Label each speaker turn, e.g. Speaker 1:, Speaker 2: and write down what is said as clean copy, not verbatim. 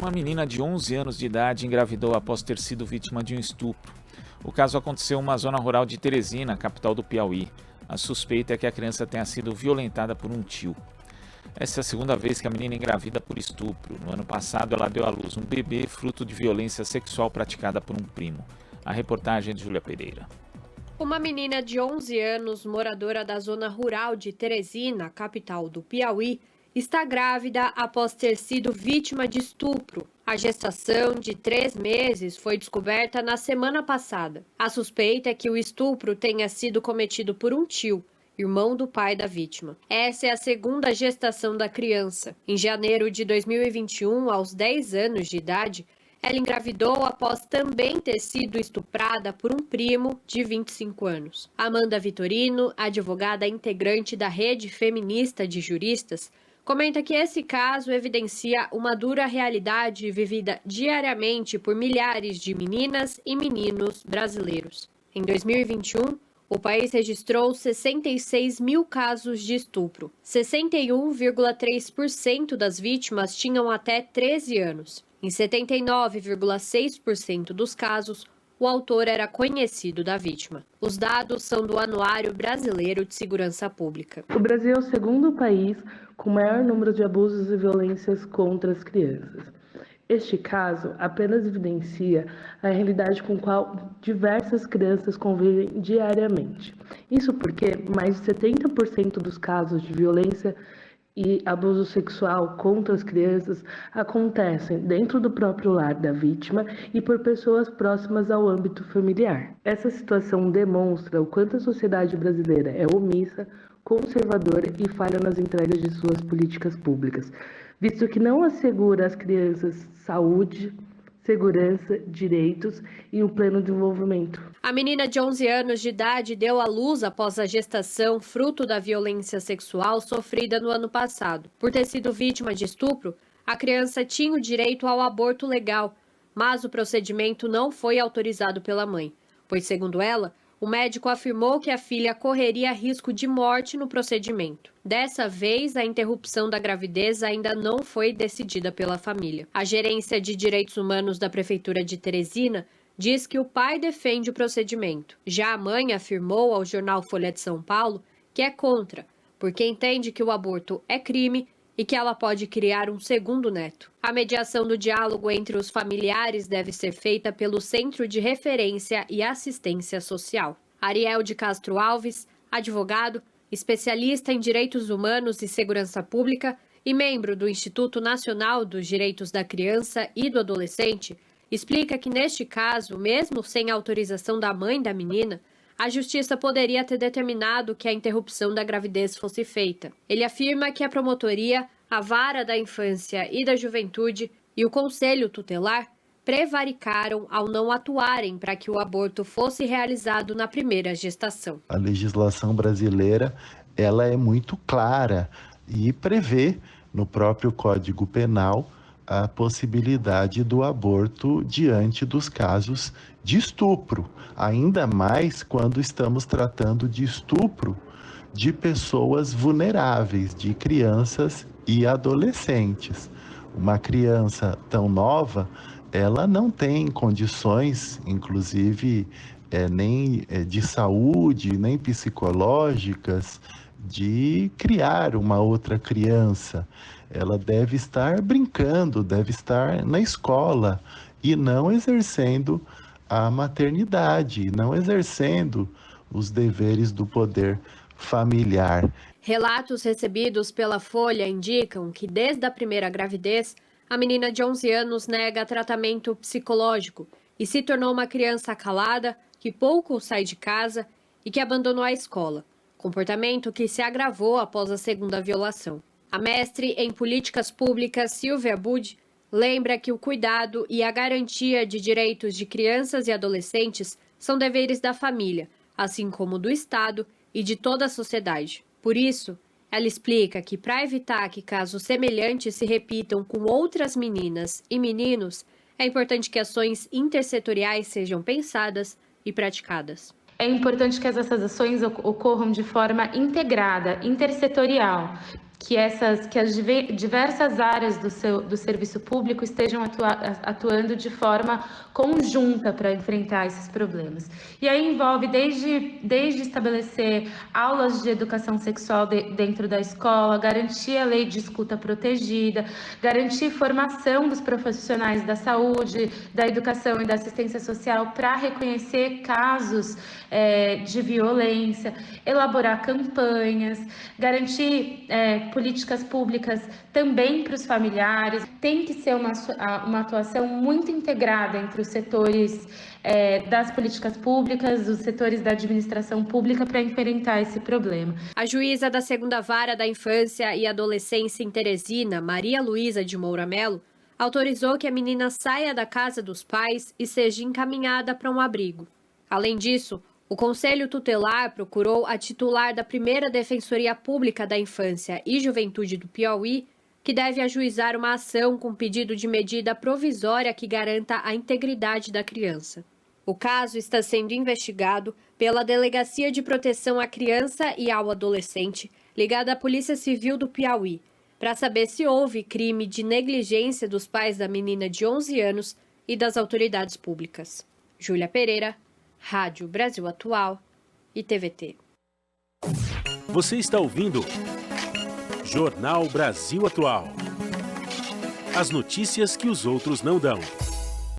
Speaker 1: Uma menina de 11 anos de idade engravidou após ter sido vítima de um estupro. O caso aconteceu em uma zona rural de Teresina, capital do Piauí. A suspeita é que a criança tenha sido violentada por um tio. Essa é a segunda vez que a menina engravida por estupro. No ano passado, ela deu à luz um bebê fruto de violência sexual praticada por um primo. A reportagem é de Júlia Pereira.
Speaker 2: Uma menina de 11 anos, moradora da zona rural de Teresina, capital do Piauí, está grávida após ter sido vítima de estupro. A gestação de 3 meses foi descoberta na semana passada. A suspeita é que o estupro tenha sido cometido por um tio, irmão do pai da vítima. Essa é a segunda gestação da criança. Em janeiro de 2021, aos 10 anos de idade, ela engravidou após também ter sido estuprada por um primo de 25 anos. Amanda Vitorino, advogada integrante da Rede Feminista de Juristas, comenta que esse caso evidencia uma dura realidade vivida diariamente por milhares de meninas e meninos brasileiros. Em 2021, o país registrou 66 mil casos de estupro. 61,3% das vítimas tinham até 13 anos. Em 79,6% dos casos, o autor era conhecido da vítima. Os dados são do Anuário Brasileiro de Segurança Pública.
Speaker 3: O Brasil é o segundo país com maior número de abusos e violências contra as crianças. Este caso apenas evidencia a realidade com a qual diversas crianças convivem diariamente. Isso porque mais de 70% dos casos de violência e abuso sexual contra as crianças acontecem dentro do próprio lar da vítima e por pessoas próximas ao âmbito familiar. Essa situação demonstra o quanto a sociedade brasileira é omissa, conservadora e falha nas entregas de suas políticas públicas, visto que não assegura às crianças saúde, segurança, direitos e o pleno desenvolvimento.
Speaker 2: A menina de 11 anos de idade deu à luz após a gestação, fruto da violência sexual sofrida no ano passado. Por ter sido vítima de estupro, a criança tinha o direito ao aborto legal, mas o procedimento não foi autorizado pela mãe, pois, segundo ela, o médico afirmou que a filha correria risco de morte no procedimento. Dessa vez, a interrupção da gravidez ainda não foi decidida pela família. A Gerência de Direitos Humanos da Prefeitura de Teresina diz que o pai defende o procedimento. Já a mãe afirmou ao jornal Folha de São Paulo que é contra, porque entende que o aborto é crime e que ela pode criar um segundo neto. A mediação do diálogo entre os familiares deve ser feita pelo Centro de Referência e Assistência Social. Ariel de Castro Alves, advogado, especialista em direitos humanos e segurança pública e membro do Instituto Nacional dos Direitos da Criança e do Adolescente, explica que neste caso, mesmo sem autorização da mãe da menina, a Justiça poderia ter determinado que a interrupção da gravidez fosse feita. Ele afirma que a promotoria, a Vara da Infância e da Juventude e o Conselho Tutelar prevaricaram ao não atuarem para que o aborto fosse realizado na primeira gestação.
Speaker 4: A legislação brasileira, ela é muito clara e prevê no próprio Código Penal a possibilidade do aborto diante dos casos de estupro, ainda mais quando estamos tratando de estupro de pessoas vulneráveis, de crianças e adolescentes. Uma criança tão nova, ela não tem condições, inclusive, nem de saúde, nem psicológicas, de criar uma outra criança. Ela deve estar brincando, deve estar na escola e não exercendo a maternidade, não exercendo os deveres do poder familiar.
Speaker 2: Relatos recebidos pela Folha indicam que desde a primeira gravidez, a menina de 11 anos nega tratamento psicológico e se tornou uma criança calada, que pouco sai de casa e que abandonou a escola, comportamento que se agravou após a segunda violação. A mestre em políticas públicas, Silvia Bud, lembra que o cuidado e a garantia de direitos de crianças e adolescentes são deveres da família, assim como do Estado e de toda a sociedade. Por isso, ela explica que para evitar que casos semelhantes se repitam com outras meninas e meninos, é importante que ações intersetoriais sejam pensadas e praticadas.
Speaker 5: É importante que essas ações ocorram de forma integrada, intersetorial, que as diversas áreas do serviço público estejam atuando de forma conjunta para enfrentar esses problemas. E aí envolve desde estabelecer aulas de educação sexual dentro da escola, garantir a lei de escuta protegida, garantir formação dos profissionais da saúde, da educação e da assistência social para reconhecer casos de violência, elaborar campanhas, garantir políticas públicas também para os familiares. Tem que ser uma atuação muito integrada entre os setores das políticas públicas, os setores da administração pública para enfrentar esse problema.
Speaker 2: A juíza da 2ª Vara da Infância e Adolescência em Teresina, Maria Luísa de Moura Melo, autorizou que a menina saia da casa dos pais e seja encaminhada para um abrigo. Além disso, o Conselho Tutelar procurou a titular da primeira Defensoria Pública da Infância e Juventude do Piauí, que deve ajuizar uma ação com pedido de medida provisória que garanta a integridade da criança. O caso está sendo investigado pela Delegacia de Proteção à Criança e ao Adolescente, ligada à Polícia Civil do Piauí, para saber se houve crime de negligência dos pais da menina de 11 anos e das autoridades públicas. Júlia Pereira, Rádio Brasil Atual e TVT.
Speaker 6: Você está ouvindo Jornal Brasil Atual. As notícias que os outros não dão.